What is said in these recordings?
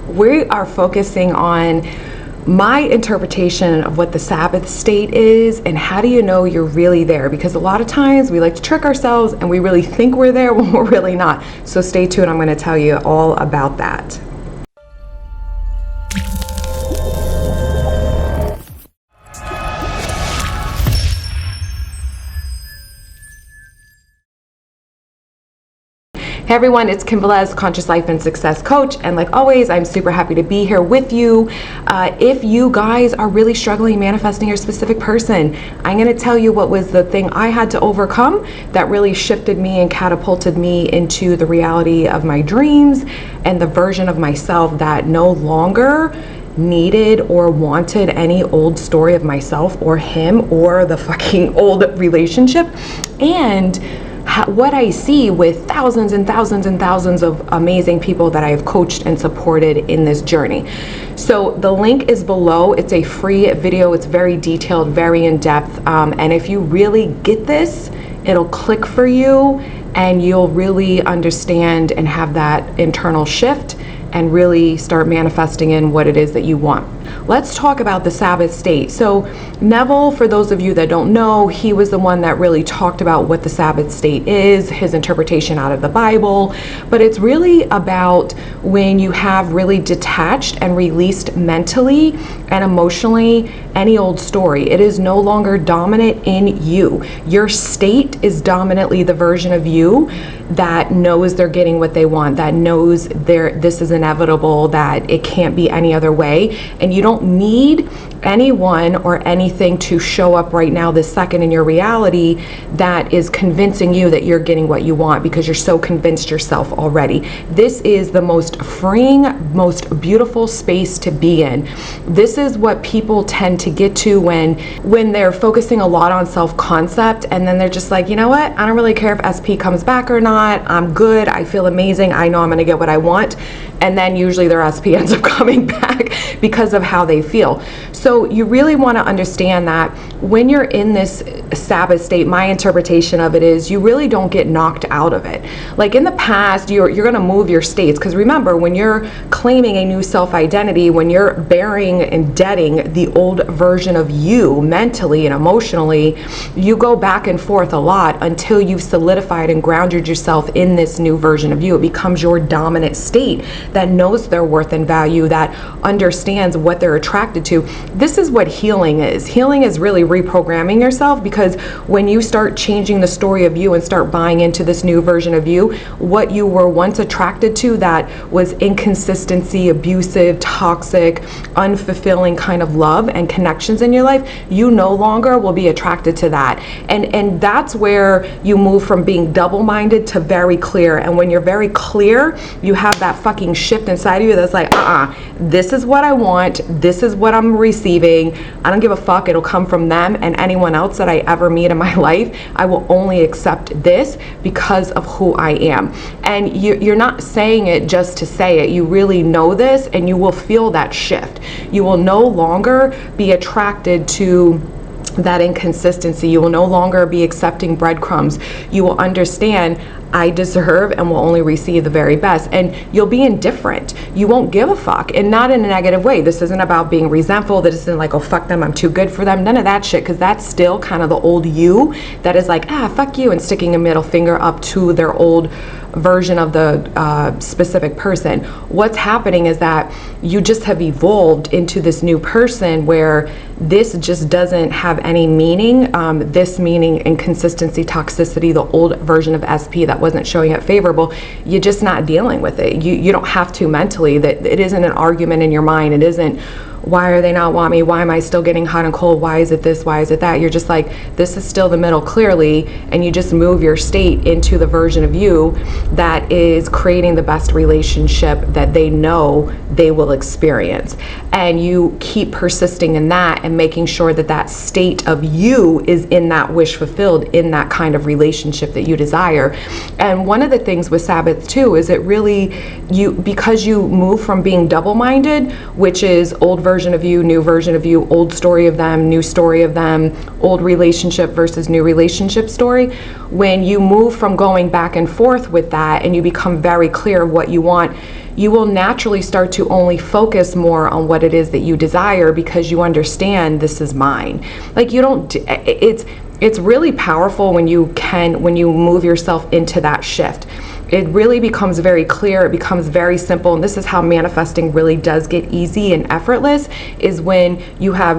we are focusing on my interpretation of what the Sabbath state is and how do you know you're really there, because a lot of times we like to trick ourselves and we really think we're there when we're really not. So stay tuned, I'm going to tell you all about that. Hey everyone, it's Velez, Conscious Life and Success Coach, and like always, I'm super happy to be here with you. If you guys are really struggling manifesting your specific person, I'm going to tell you what was the thing I had to overcome that really shifted me and catapulted me into the reality of my dreams and the version of myself that no longer needed or wanted any old story of myself or him or the fucking old relationship. And what I see with thousands and thousands and thousands of amazing people that I have coached and supported in this journey. So the link is below. It's a free video. It's very detailed, very in depth. And if you really get this, it'll click for you and you'll really understand and have that internal shift and really start manifesting in what it is that you want. Let's talk about the Sabbath state. So Neville, for those of you that don't know, he was the one that really talked about what the Sabbath state is, his interpretation out of the Bible. But it's really about when you have really detached and released mentally and emotionally any old story. It is no longer dominant in you. Your state is dominantly the version of you that knows they're getting what they want, that knows this is inevitable, that it can't be any other way. And you don't need anyone or anything to show up right now this second in your reality that is convincing you that you're getting what you want, because you're so convinced yourself already. This is the most freeing, most beautiful space to be in. This is what people tend to get to when they're focusing a lot on self-concept, and then they're just like, you know what, I don't really care if SP comes back or not, I'm good, I feel amazing, I know I'm gonna get what I want. And then usually their SP ends up coming back because of how they feel. So you really want to understand that when you're in this Sabbath state, my interpretation of it is you really don't get knocked out of it. Like in the past, you're going to move your states, because remember, when you're claiming a new self-identity, when you're bearing and deading the old version of you mentally and emotionally, you go back and forth a lot until you've solidified and grounded yourself in this new version of you. It becomes your dominant state that knows their worth and value, that understands what they're attracted to. This is what healing is. Healing is really reprogramming yourself, because when you start changing the story of you and start buying into this new version of you, what you were once attracted to that was inconsistency, abusive, toxic, unfulfilling kind of love and connections in your life, you no longer will be attracted to that. And that's where you move from being double-minded to very clear. And when you're very clear, you have that fucking shift inside of you that's like, this is what I want, this is what I'm receiving, I don't give a fuck, it'll come from them and anyone else that I ever meet in my life. I will only accept this because of who I am. And you're not saying it just to say it. You really know this, and you will feel that shift. You will no longer be attracted to that inconsistency. You will no longer be accepting breadcrumbs. You will understand, I deserve and will only receive the very best. And you'll be indifferent. You won't give a fuck, and not in a negative way. This isn't about being resentful. This isn't like, oh, fuck them, I'm too good for them. None of that shit, because that's still kind of the old you that is like, fuck you, and sticking a middle finger up to their old version of the specific person. What's happening is that you just have evolved into this new person where this just doesn't have any meaning. This meaning inconsistency, toxicity, the old version of SP that wasn't showing up favorable, you're just not dealing with it. You don't have to mentally. That it isn't an argument in your mind. It isn't, why are they not want me? Why am I still getting hot and cold? Why is it this? Why is it that? You're just like, this is still the middle clearly, and you just move your state into the version of you that is creating the best relationship that they know they will experience. And you keep persisting in that and making sure that that state of you is in that wish fulfilled, in that kind of relationship that you desire. And one of the things with Sabbath too is it really, because you move from being double-minded, which is old version of you, new version of you, old story of them, new story of them, old relationship versus new relationship story. When you move from going back and forth with that and you become very clear of what you want, you will naturally start to only focus more on what it is that you desire, because you understand this is mine. Like, you don't, it's really powerful when you move yourself into that shift. It really becomes very clear, it becomes very simple, and this is how manifesting really does get easy and effortless, is when you have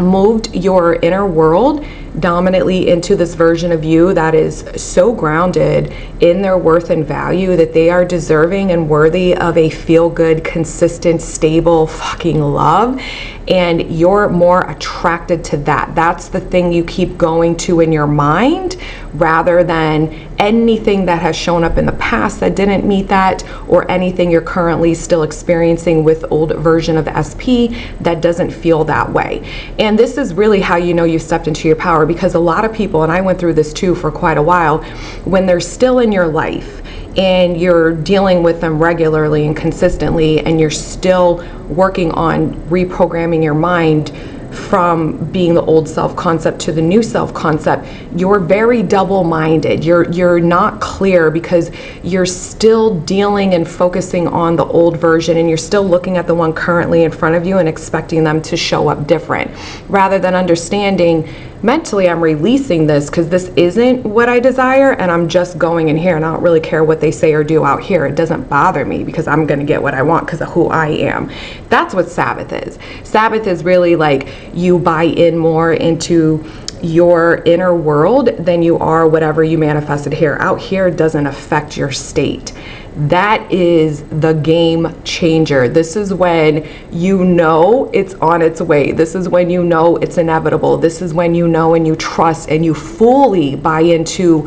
moved your inner world dominantly into this version of you that is so grounded in their worth and value that they are deserving and worthy of a feel-good, consistent, stable fucking love. And you're more attracted to that. That's the thing you keep going to in your mind, rather than anything that has shown up in the past that didn't meet that, or anything you're currently still experiencing with old version of SP that doesn't feel that way. And this is really how you know you stepped into your power, because a lot of people, and I went through this too for quite a while, when they're still in your life and you're dealing with them regularly and consistently, and you're still working on reprogramming your mind from being the old self concept to the new self concept, you're very double-minded. You're not clear, because you're still dealing and focusing on the old version, and you're still looking at the one currently in front of you and expecting them to show up different, rather than understanding mentally, I'm releasing this because this isn't what I desire, and I'm just going in here, and I don't really care what they say or do out here. It doesn't bother me, because I'm going to get what I want because of who I am. That's what Sabbath is. Sabbath is really like you buy in more into your inner world than you are whatever you manifested here. Out here doesn't affect your state. That is the game changer. This is when you know it's on its way. This is when you know it's inevitable. This is when you know and you trust and you fully buy into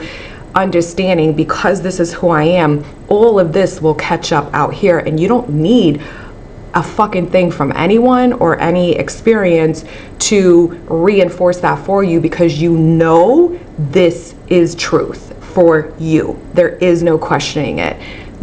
understanding, because this is who I am, all of this will catch up out here, and you don't need a fucking thing from anyone or any experience to reinforce that for you, because you know this is truth for you. There is no questioning it.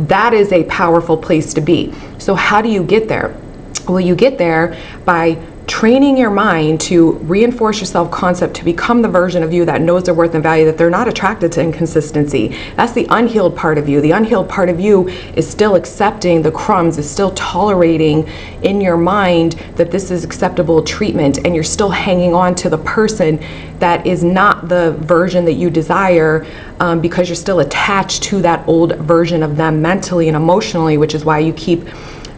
That is a powerful place to be. So how do you get there? Well, you get there by training your mind to reinforce your self-concept, to become the version of you that knows their worth and value, that they're not attracted to inconsistency. That's the unhealed part of you. The unhealed part of you is still accepting the crumbs, is still tolerating in your mind that this is acceptable treatment, and you're still hanging on to the person that is not the version that you desire, because you're still attached to that old version of them mentally and emotionally, which is why you keep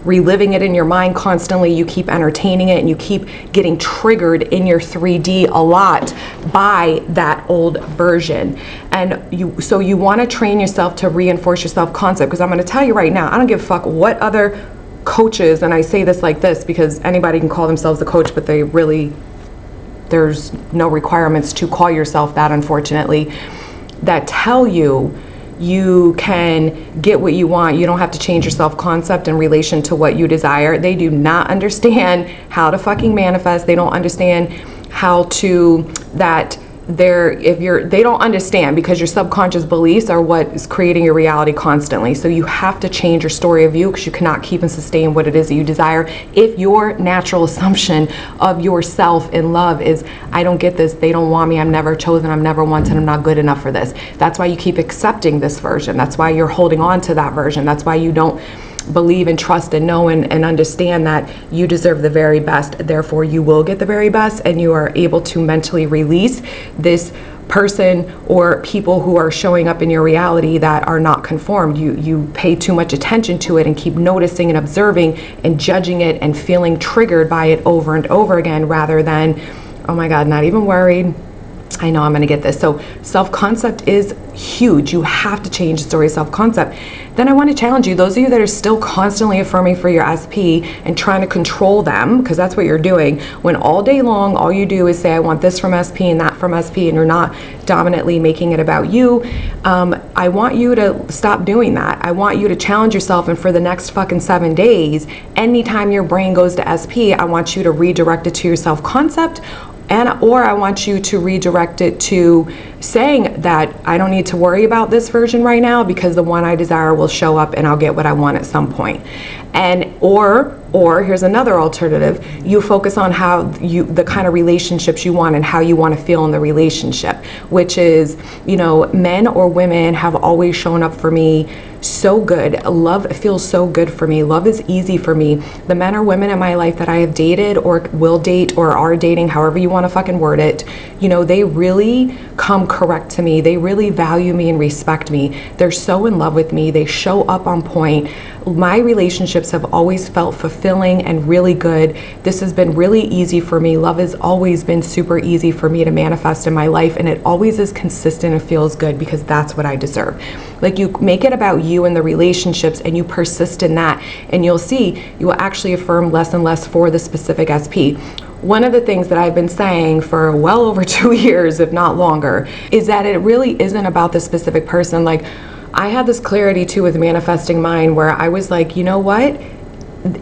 reliving it in your mind constantly, you keep entertaining it, and you keep getting triggered in your 3D a lot by that old version. And so you want to train yourself to reinforce your self-concept, because I'm going to tell you right now, I don't give a fuck what other coaches, and I say this like this because anybody can call themselves a coach, but there's no requirements to call yourself that, unfortunately, that tell you you can get what you want. You don't have to change your self-concept in relation to what you desire. They do not understand how to fucking manifest. They don't understand how to they don't understand, because your subconscious beliefs are what is creating your reality constantly. So you have to change your story of you, because you cannot keep and sustain what it is that you desire if your natural assumption of yourself in love is, I don't get this, they don't want me, I'm never chosen, I'm never wanted, I'm not good enough for this. That's why you keep accepting this version. That's why you're holding on to that version. That's why you don't believe and trust and know and understand that you deserve the very best. Therefore, you will get the very best, and you are able to mentally release this person or people who are showing up in your reality that are not conformed. You pay too much attention to it and keep noticing and observing and judging it and feeling triggered by it over and over again, rather than, oh my God, not even worried, I know I'm going to get this. So self-concept is huge. You have to change the story of self-concept. Then I want to challenge you, those of you that are still constantly affirming for your SP and trying to control them, because that's what you're doing, when all day long all you do is say, I want this from SP and that from SP, and you're not dominantly making it about you. I want you to stop doing that. I want you to challenge yourself, and for the next fucking 7 days, anytime your brain goes to SP, I want you to redirect it to your self-concept, or I want you to redirect it to saying that I don't need to worry about this version right now because the one I desire will show up and I'll get what I want at some point. And or here's another alternative. You focus on how the kind of relationships you want and how you want to feel in the relationship, which is, you know, men or women have always shown up for me so good. Love feels so good for me. Love is easy for me. The men or women in my life that I have dated or will date or are dating, however you want to fucking word it, you know, they really come correct to me. They really value me and respect me. They're so in love with me. They show up on point. My relationships have always felt fulfilling and really good. This has been really easy for me. Love has always been super easy for me to manifest in my life, and it always is consistent and feels good because that's what I deserve. Like, you make it about you and the relationships and you persist in that, and you'll see you will actually affirm less and less for the specific SP. One of the things that I've been saying for well over 2 years, if not longer, is that it really isn't about the specific person. Like, I had this clarity too with manifesting mine where I was like, you know what?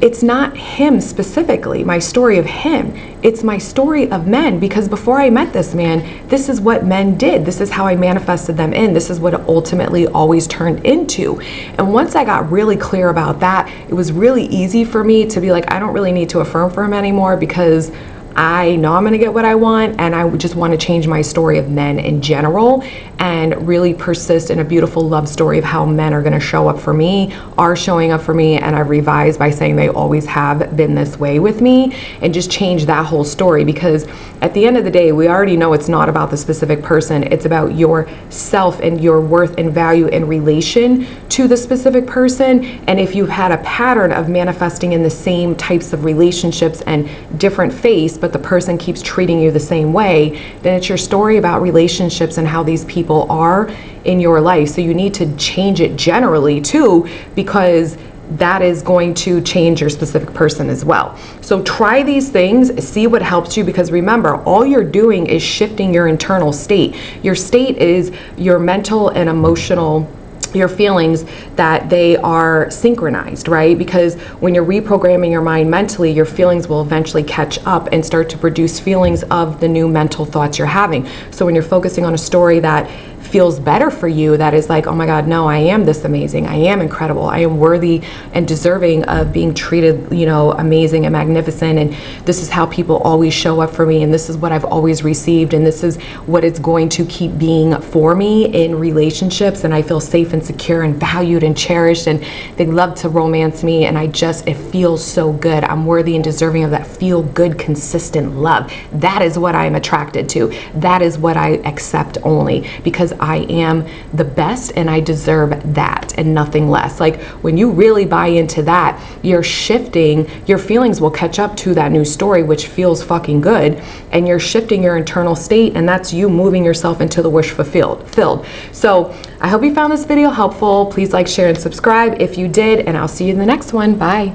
It's not him specifically, my story of him. It's my story of men, because before I met this man, this is what men did. This is how I manifested them in. This is what it ultimately always turned into. And once I got really clear about that, it was really easy for me to be like, I don't really need to affirm for him anymore because I know I'm gonna get what I want, and I just want to change my story of men in general and really persist in a beautiful love story of how men are gonna show up for me, are showing up for me, and I revised by saying they always have been this way with me, and just change that whole story, because at the end of the day, we already know it's not about the specific person, it's about yourself and your worth and value in relation to the specific person. And if you've had a pattern of manifesting in the same types of relationships and different face, but the person keeps treating you the same way, then it's your story about relationships and how these people are in your life. So you need to change it generally too, because that is going to change your specific person as well. So try these things, see what helps you, because remember, all you're doing is shifting your internal state. Your state is your mental and emotional, your feelings, that they are synchronized, right? Because when you're reprogramming your mind mentally, your feelings will eventually catch up and start to produce feelings of the new mental thoughts you're having. So when you're focusing on a story that feels better for you, that is like, oh my God, no, I am this amazing, I am incredible, I am worthy and deserving of being treated, you know, amazing and magnificent, and this is how people always show up for me, and this is what I've always received, and this is what it's going to keep being for me in relationships, and I feel safe and secure and valued and cherished, and they love to romance me, and it feels so good. I'm worthy and deserving of that feel good, consistent love. That is what I'm attracted to. That is what I accept only, because I am the best and I deserve that and nothing less. Like, when you really buy into that, you're shifting, your feelings will catch up to that new story, which feels fucking good, and you're shifting your internal state, and that's you moving yourself into the wish fulfilled. So I hope you found this video helpful. Please like, share, and subscribe if you did, and I'll see you in the next one. Bye.